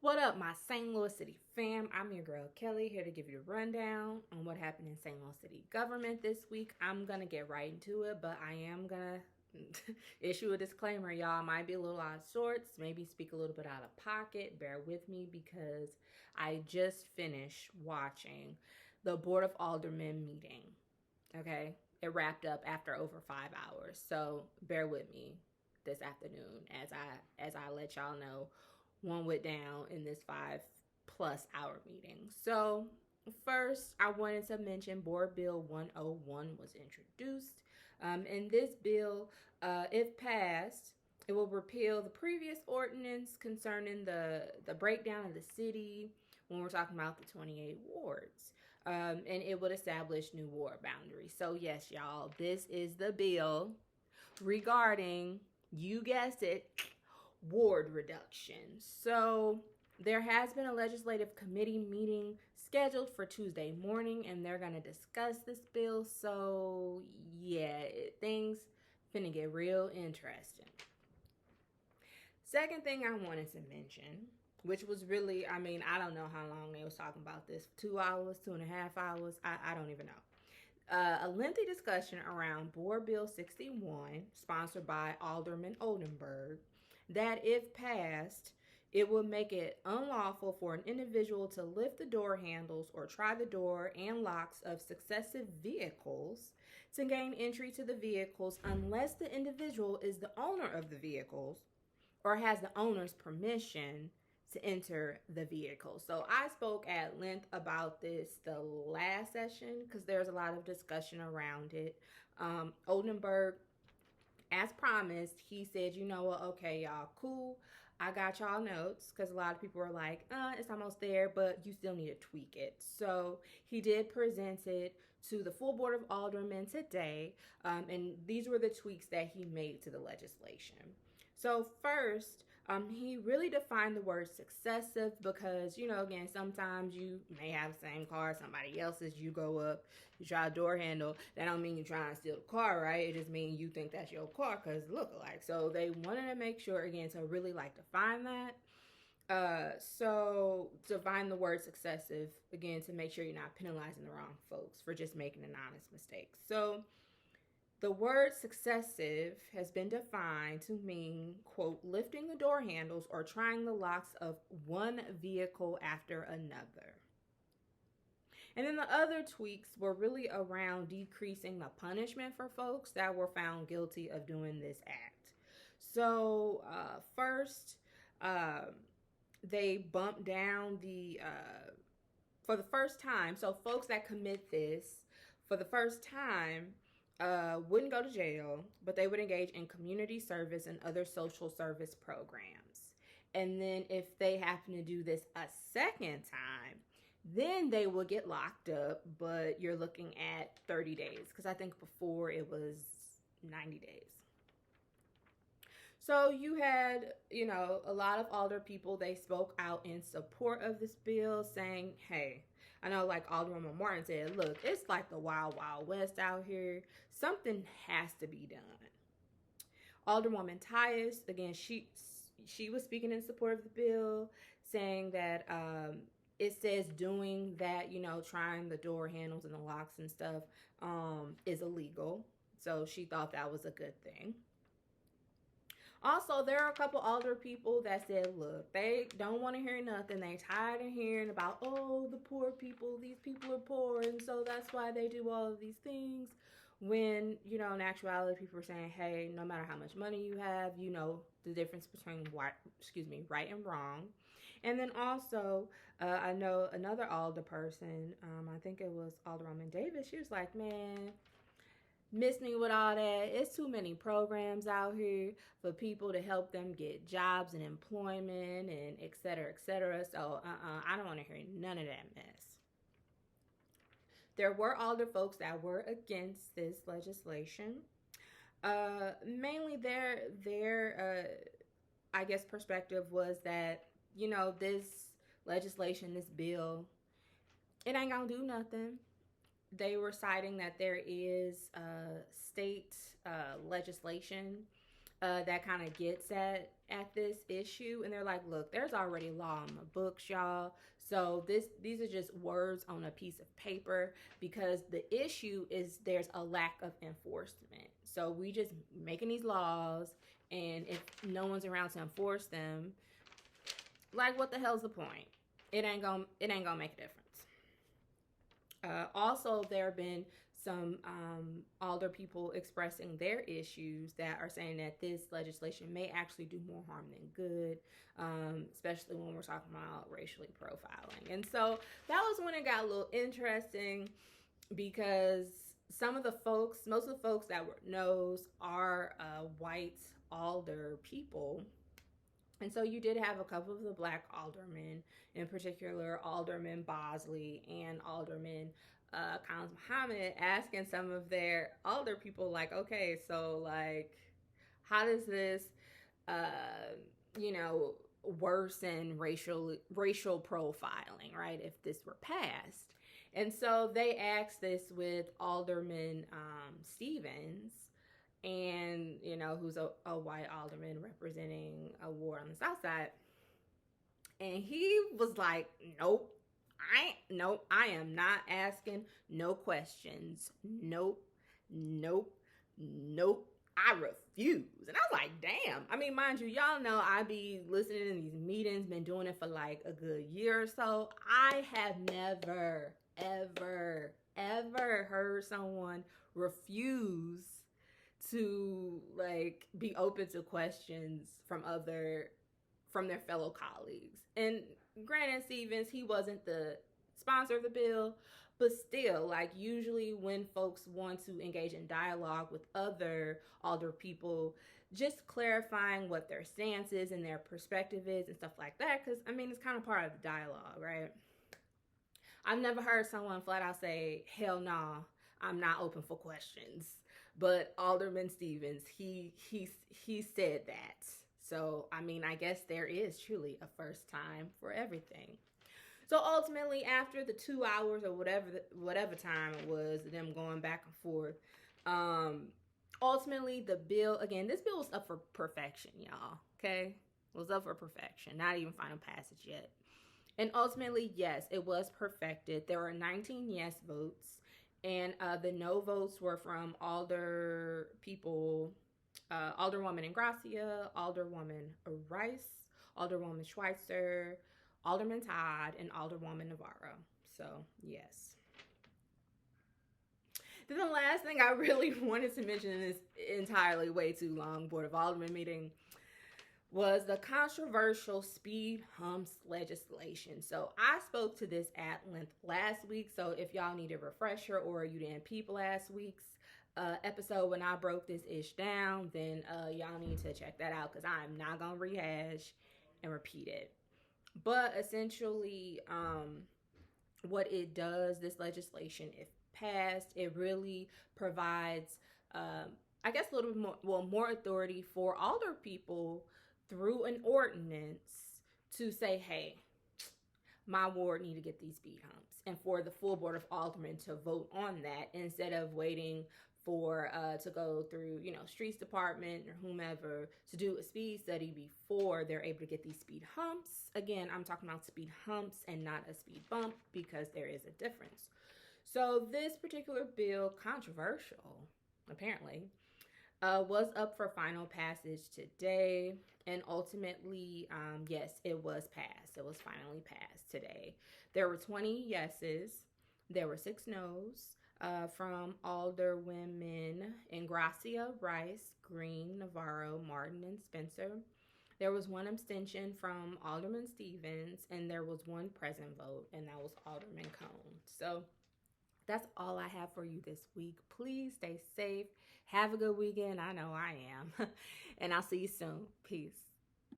What up, my St. Louis City fam? I'm your girl Kelly, here to give you a rundown on what happened in St. Louis City government this week. I'm gonna get right into it, but I am gonna issue a disclaimer. Y'all might be a little out of sorts, maybe speak a little bit out of pocket. Bear with me because I just finished watching the Board of Aldermen meeting. Okay, it wrapped up after over 5 hours, so bear with me this afternoon as I let y'all know what went down in this 5+ hour meeting. So first, I wanted to mention Board Bill 101 was introduced. And this bill, if passed, it will repeal the previous ordinance concerning the breakdown of the city when we're talking about the 28 wards. And it would establish new ward boundaries. So yes, y'all, this is the bill regarding, you guessed it, ward reduction. So there has been a legislative committee meeting scheduled for Tuesday morning, and they're going to discuss this bill. So yeah, things finna get real interesting. Second thing I wanted to mention, which was really, I don't know how long they was talking about this. 2 hours, 2.5 hours, I don't even know. A lengthy discussion around Board Bill 61, sponsored by Alderman Oldenburg, that if passed, it would make it unlawful for an individual to lift the door handles or try the door and locks of successive vehicles to gain entry to the vehicles unless the individual is the owner of the vehicles or has the owner's permission to enter the vehicle. So I spoke at length about this the last session because there's a lot of discussion around it. Oldenburg, as promised, he said, you know what, okay, y'all, cool. I got y'all notes because a lot of people were like, it's almost there, but you still need to tweak it. So he did present it to the full Board of Aldermen today, and these were the tweaks that he made to the legislation. So first, he really defined the word successive because, again, sometimes you may have the same car, somebody else's, you go up, you try a door handle. That don't mean you're trying to steal the car, right? It just means you think that's your car because it look alike. So they wanted to make sure, again, to really define that. So define the word successive, again, to make sure you're not penalizing the wrong folks for just making an honest mistake. So the word successive has been defined to mean, quote, lifting the door handles or trying the locks of one vehicle after another. And then the other tweaks were really around decreasing the punishment for folks that were found guilty of doing this act. So first, they bumped down for the first time, so folks that commit this for the first time wouldn't go to jail, but they would engage in community service and other social service programs. And then if they happen to do this a second time, then they will get locked up, but you're looking at 30 days because I think before it was 90 days. So you had, a lot of older people, they spoke out in support of this bill saying, hey, I know Alderman Martin said, look, it's like the wild, wild west out here. Something has to be done. Alderwoman Tyus, again, she was speaking in support of the bill, saying that it says doing that, trying the door handles and the locks and stuff is illegal. So she thought that was a good thing. Also, there are a couple older people that said, look, they don't want to hear nothing. They tired of hearing about, oh, the poor people, these people are poor, and so that's why they do all of these things. When, in actuality, people are saying, hey, no matter how much money you have, you know the difference between right and wrong. And then also, I know another alder person, I think it was Alderman Davis, she was like, man, miss me with all that. It's too many programs out here for people to help them get jobs and employment and et cetera, et cetera. So I don't want to hear none of that mess. There were older folks that were against this legislation. Mainly their I guess perspective was that, this legislation, this bill, it ain't gonna do nothing. They were citing that there is state legislation that kind of gets at this issue, and they're like, look, there's already law in the books, y'all. So these are just words on a piece of paper, because the issue is there's a lack of enforcement. So we just making these laws, and if no one's around to enforce them, like, what the hell's the point? It ain't gonna make a difference. Also, there have been some older people expressing their issues that are saying that this legislation may actually do more harm than good, especially when we're talking about racially profiling. And so that was when it got a little interesting, because most of the folks that were no's are white alder people. And so you did have a couple of the black aldermen, in particular Alderman Bosley and Alderman Collins Muhammad, asking some of their alder people, like, okay, so, like, how does this, uh, you know, worsen racial profiling, right, if this were passed? And so they asked this with Alderman Stevens, and who's a white alderman representing a ward on the south side, and he was like, nope, I am not asking no questions. Nope, nope, nope, I refuse. And I was like, damn. I mean, mind you, y'all know I be listening in these meetings, been doing it for like a good year or so. I have never, ever heard someone refuse to, like, be open to questions from their fellow colleagues. And granted, Stevens, he wasn't the sponsor of the bill, but still, like, usually when folks want to engage in dialogue with other older people, just clarifying what their stance is and their perspective is and stuff like that, because I mean, it's kind of part of the dialogue, right? I've never heard someone flat out say, hell nah, I'm not open for questions. But Alderman Stevens, he said that. So, I mean, I guess there is truly a first time for everything. So ultimately, after the 2 hours or whatever time it was, them going back and forth, ultimately the bill, again, this bill was up for perfection, y'all. Okay, it was up for perfection, not even final passage yet. And ultimately, yes, it was perfected. There were 19 yes votes, and the no votes were from Alder people, Alderwoman Ingracia, Alderwoman Rice, Alderwoman Schweitzer, Alderman Todd, and Alderwoman Navarro. So, yes. Then the last thing I really wanted to mention in this entirely way too long Board of Aldermen meeting was the controversial speed humps legislation. So I spoke to this at length last week. So if y'all need a refresher, or you didn't peep last week's episode when I broke this ish down, then y'all need to check that out, because I'm not going to rehash and repeat it. But essentially, what it does, this legislation, if passed, it really provides, I guess, a little bit more authority for older people through an ordinance to say, hey, my ward need to get these speed humps, and for the full Board of Aldermen to vote on that, instead of waiting for to go through streets department or whomever to do a speed study before they're able to get these speed humps. Again, I'm talking about speed humps and not a speed bump, because there is a difference. So this particular bill, controversial apparently, was up for final passage today, and ultimately, yes, it was passed. It was finally passed today. There were 20 yeses, there were 6 noes, from Alderwomen Ingracia, Rice, Green, Navarro, Martin, and Spencer. There was 1 abstention from Alderman Stevens, and there was 1 present vote, and that was Alderman Cone. So that's all I have for you this week. Please stay safe. Have a good weekend. I know I am. And I'll see you soon. Peace.